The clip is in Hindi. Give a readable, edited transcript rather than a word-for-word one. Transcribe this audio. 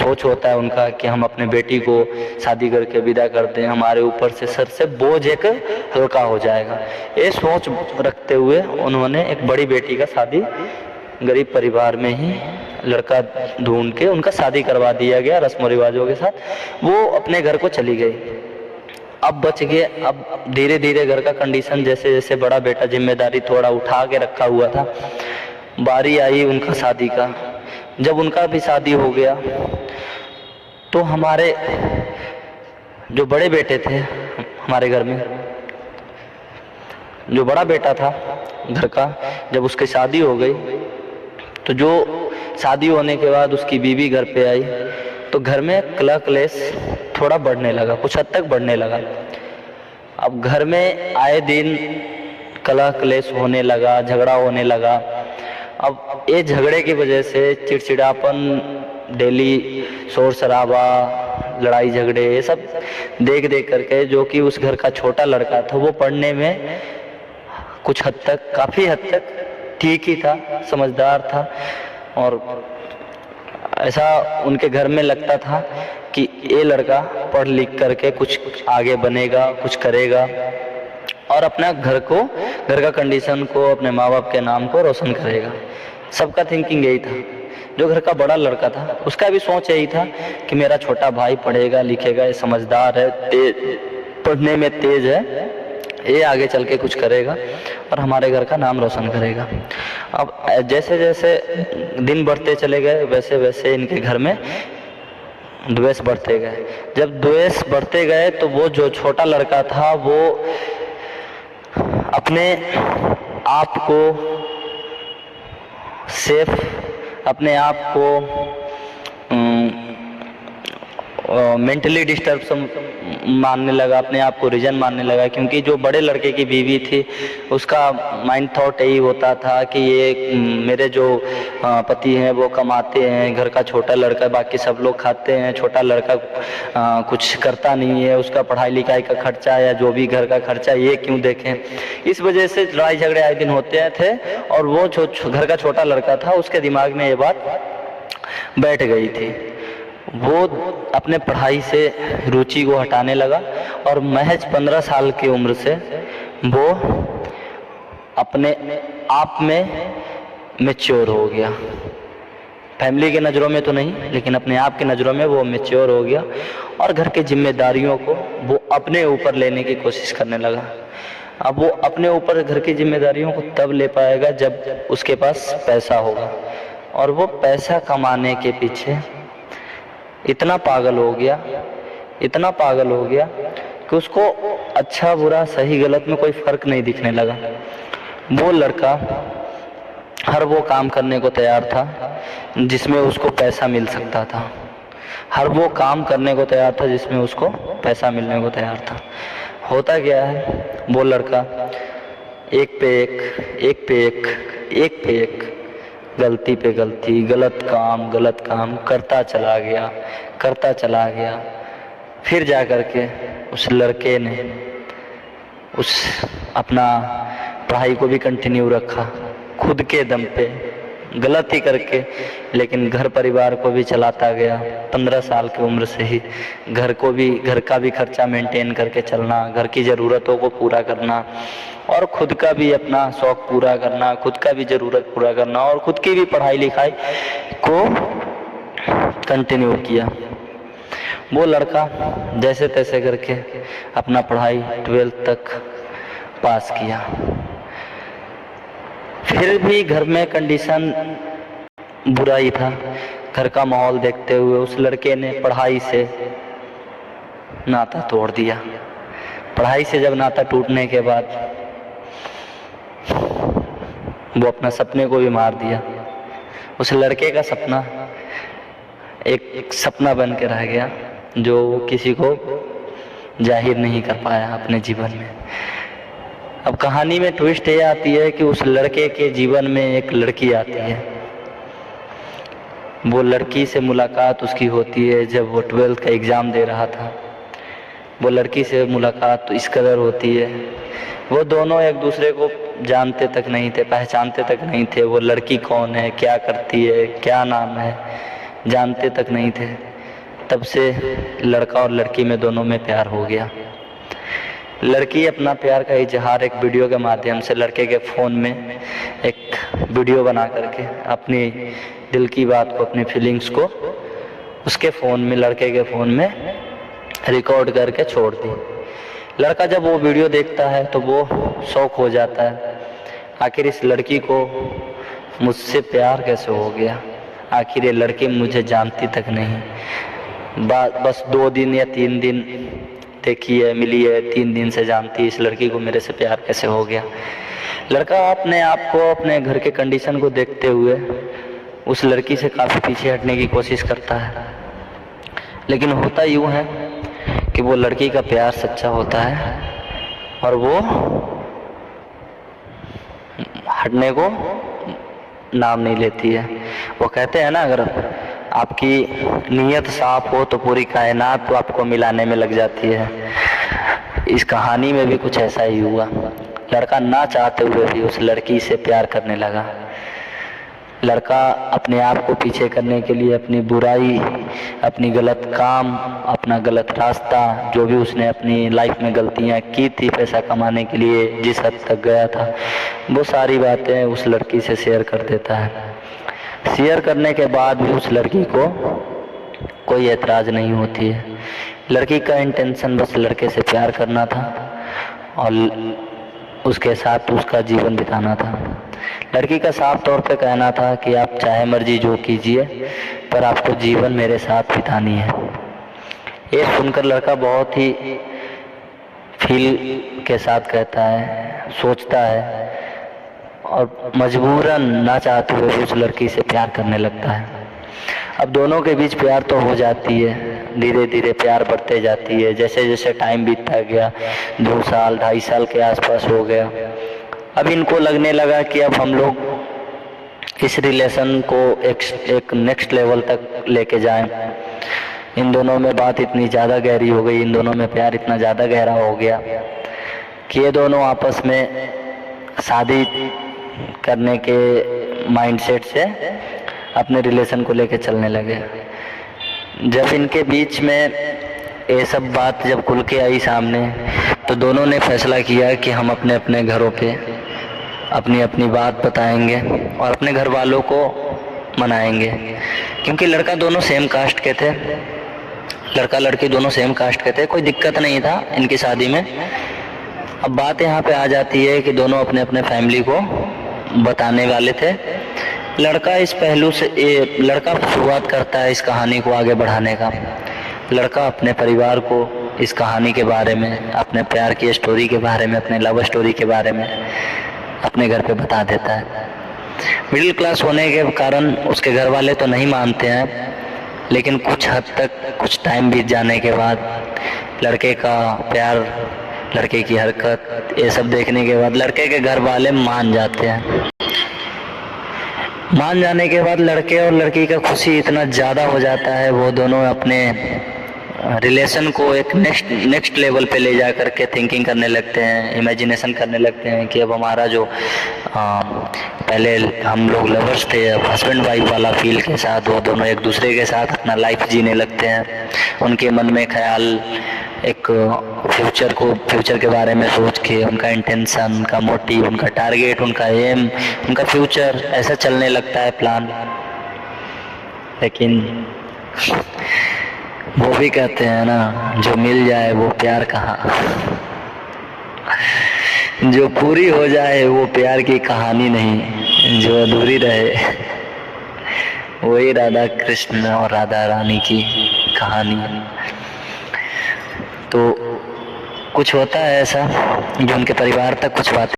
सोच होता है उनका कि हम अपने बेटी को शादी करके विदा कर दें, हमारे ऊपर से सर से बोझ एक हल्का हो जाएगा। ये सोच रखते हुए उन्होंने एक बड़ी बेटी का शादी गरीब परिवार में ही लड़का ढूंढ के उनका शादी करवा दिया गया रस्म रिवाजों के साथ। वो अपने घर को चली गई। अब बच गए। अब धीरे धीरे घर का कंडीशन, जैसे जैसे बड़ा बेटा जिम्मेदारी थोड़ा उठा के रखा हुआ था, बारी आई उनका शादी का। जब उनका भी शादी हो गया तो हमारे जो बड़े बेटे थे हमारे घर में, जो बड़ा बेटा था घर का, जब उसकी शादी हो गई तो जो शादी होने के बाद उसकी बीवी घर पे आई तो घर में कलह क्लेश थोड़ा बढ़ने लगा, कुछ हद तक बढ़ने लगा। अब घर में आए दिन कलह क्लेश होने लगा, झगड़ा होने लगा। अब ये झगड़े की वजह से चिड़चिड़ापन, डेली शोर शराबा, लड़ाई झगड़े, ये सब देख देख करके, जो कि उस घर का छोटा लड़का था वो पढ़ने में कुछ हद तक, काफ़ी हद तक ठीक ही था, समझदार था, और ऐसा उनके घर में लगता था कि ये लड़का पढ़ लिख करके कुछ आगे बनेगा, कुछ करेगा और अपना घर का कंडीशन को, अपने माँ बाप के नाम को रोशन करेगा। सबका थिंकिंग यही था। जो घर का बड़ा लड़का था उसका भी सोच यही था कि मेरा छोटा भाई पढ़ेगा लिखेगा, ये समझदार है, पढ़ने में तेज है, ये आगे चल के कुछ करेगा और हमारे घर का नाम रोशन करेगा। अब जैसे जैसे दिन बढ़ते चले गए वैसे वैसे इनके घर में द्वेष बढ़ते गए। जब द्वेष बढ़ते गए तो वो जो छोटा लड़का था वो अपने आप को सेफ, अपने आप को मेंटली डिस्टर्ब मानने लगा, अपने आप को रीजन मानने लगा, क्योंकि जो बड़े लड़के की बीवी थी उसका माइंड थॉट यही होता था कि ये मेरे जो पति हैं वो कमाते हैं, घर का छोटा लड़का, बाकी सब लोग खाते हैं, छोटा लड़का कुछ करता नहीं है, उसका पढ़ाई लिखाई का खर्चा या जो भी घर का खर्चा ये क्यों देखें। इस वजह से लड़ाई झगड़े आए दिन होते थे और वो जो घर का छोटा लड़का था उसके दिमाग में ये बात बैठ गई थी। वो अपने पढ़ाई से रुचि को हटाने लगा और महज 15 साल की उम्र से वो अपने आप में मैच्योर हो गया। फैमिली के नज़रों में तो नहीं, लेकिन अपने आप की नज़रों में वो मैच्योर हो गया और घर की जिम्मेदारियों को वो अपने ऊपर लेने की कोशिश करने लगा। अब वो अपने ऊपर घर की जिम्मेदारियों को तब ले पाएगा जब उसके पास पैसा होगा, और वो पैसा कमाने के पीछे इतना पागल हो गया कि उसको अच्छा बुरा सही गलत में कोई फर्क नहीं दिखने लगा। वो लड़का हर वो काम करने को तैयार था जिसमें उसको पैसा मिल सकता था, हर वो काम करने को तैयार था जिसमें उसको पैसा मिलने को तैयार था। होता क्या है, वो लड़का एक पे एक गलती पे गलती, गलत काम करता चला गया। फिर जा कर के उस लड़के ने उस अपना पढ़ाई को भी कंटिन्यू रखा, खुद के दम पे गलती करके, लेकिन घर परिवार को भी चलाता गया। 15 साल की उम्र से ही घर का भी खर्चा मेंटेन करके चलना, घर की ज़रूरतों को पूरा करना और खुद का भी अपना शौक पूरा करना, खुद का भी ज़रूरत पूरा करना और खुद की भी पढ़ाई लिखाई को कंटिन्यू किया। वो लड़का जैसे तैसे करके अपना पढ़ाई 12th तक पास किया। फिर भी घर में कंडीशन बुरा ही था। घर का माहौल देखते हुए उस लड़के ने पढ़ाई से नाता तोड़ दिया। पढ़ाई से जब नाता टूटने के बाद वो अपना सपने को भी मार दिया। उस लड़के का सपना एक सपना बन के रह गया जो किसी को जाहिर नहीं कर पाया अपने जीवन में। अब कहानी में ट्विस्ट ये आती है कि उस लड़के के जीवन में एक लड़की आती है। वो लड़की से मुलाकात उसकी होती है जब वो 12th का एग्ज़ाम दे रहा था। वो लड़की से मुलाकात तो इस कदर होती है, वो दोनों एक दूसरे को जानते तक नहीं थे, पहचानते तक नहीं थे। वो लड़की कौन है, क्या करती है, क्या नाम है, जानते तक नहीं थे। तब से लड़का और लड़की में दोनों में प्यार हो गया। लड़की अपना प्यार का इजहार एक वीडियो के माध्यम से लड़के के फ़ोन में एक वीडियो बना करके अपनी दिल की बात को, अपनी फीलिंग्स को उसके फ़ोन में, लड़के के फ़ोन में रिकॉर्ड करके छोड़ दी। लड़का जब वो वीडियो देखता है तो वो शौक हो जाता है, आखिर इस लड़की को मुझसे प्यार कैसे हो गया, आखिर ये लड़की मुझे जानती तक नहीं, बस 2 दिन या 3 दिन देखी है, मिली है, 3 दिन से जानती है, इस लड़की को मेरे से प्यार कैसे हो गया। लड़का अपने आप को, अपने घर के कंडीशन को देखते हुए उस लड़की से काफ़ी पीछे हटने की कोशिश करता है, लेकिन होता यूँ है कि वो लड़की का प्यार सच्चा होता है और वो हटने को नाम नहीं लेती है। वो कहते हैं ना, अगर आपकी नीयत साफ हो तो पूरी कायनात तो आपको मिलाने में लग जाती है। इस कहानी में भी कुछ ऐसा ही हुआ। लड़का ना चाहते हुए भी उस लड़की से प्यार करने लगा। लड़का अपने आप को पीछे करने के लिए अपनी बुराई, अपनी गलत काम, अपना गलत रास्ता, जो भी उसने अपनी लाइफ में गलतियां की थी पैसा कमाने के लिए, जिस हद तक गया था, वो सारी बातें उस लड़की से शेयर कर देता है। शेयर करने के बाद भी उस लड़की को कोई एतराज़ नहीं होती है। लड़की का इंटेंशन बस लड़के से प्यार करना था और उसके साथ उसका जीवन बिताना था। लड़की का साफ तौर पे कहना था कि आप चाहे मर्जी जो कीजिए, पर आपको जीवन मेरे साथ बितानी है। ये सुनकर लड़का बहुत ही फील के साथ कहता है, सोचता है और मजबूरन ना चाहते हुए उस लड़की से प्यार करने लगता है। अब दोनों के बीच प्यार तो हो जाती है, धीरे धीरे प्यार बढ़ते जाती है। जैसे जैसे टाइम बीतता गया, 2 साल 2.5 साल के आसपास हो गया। अब इनको लगने लगा कि अब हम लोग इस रिलेशन को एक नेक्स्ट लेवल तक लेके जाएं। इन दोनों में बात इतनी ज़्यादा गहरी हो गई, इन दोनों में प्यार इतना ज़्यादा गहरा हो गया कि ये दोनों आपस में शादी करने के माइंडसेट से अपने रिलेशन को लेके चलने लगे। जब इनके बीच में ये सब बात जब खुल के आई सामने, तो दोनों ने फैसला किया कि हम अपने अपने घरों पे अपनी अपनी बात बताएंगे और अपने घर वालों को मनाएंगे। क्योंकि लड़का दोनों सेम कास्ट के थे, लड़का लड़की दोनों सेम कास्ट के थे, कोई दिक्कत नहीं था इनकी शादी में। अब बात यहाँ पे आ जाती है कि दोनों अपने अपने फैमिली को बताने वाले थे। लड़का इस पहलू से लड़का शुरुआत करता है इस कहानी को आगे बढ़ाने का। लड़का अपने परिवार को इस कहानी के बारे में, अपने प्यार की स्टोरी के बारे में, अपने लव स्टोरी के बारे में अपने घर पे बता देता है। मिडिल क्लास होने के कारण उसके घर वाले तो नहीं मानते हैं, लेकिन कुछ हद तक, कुछ टाइम बीत जाने के बाद लड़के का प्यार, लड़के की हरकत, ये सब देखने के बाद लड़के के घर वाले मान जाते हैं। मान जाने के बाद लड़के और लड़की का खुशी इतना ज़्यादा हो जाता है, वो दोनों अपने रिलेशन को एक नेक्स्ट लेवल पे ले जा करके थिंकिंग करने लगते हैं, इमेजिनेशन करने लगते हैं कि अब हमारा जो पहले हम लोग लवर्स थे, अब हस्बैंड वाइफ वाला फील के साथ वो दोनों एक दूसरे के साथ अपना लाइफ जीने लगते हैं। उनके मन में ख्याल एक फ्यूचर के बारे में सोच के, उनका इंटेंशन, उनका मोटिव, उनका टारगेट, उनका एम, उनका फ्यूचर ऐसा चलने लगता है प्लान। लेकिन वो भी कहते हैं ना, जो मिल जाए वो प्यार कहाँ, जो पूरी हो जाए वो प्यार की कहानी नहीं, जो अधूरी रहे वही राधा कृष्ण और राधा रानी की कहानी। तो कुछ होता है ऐसा जो उनके परिवार तक कुछ बातें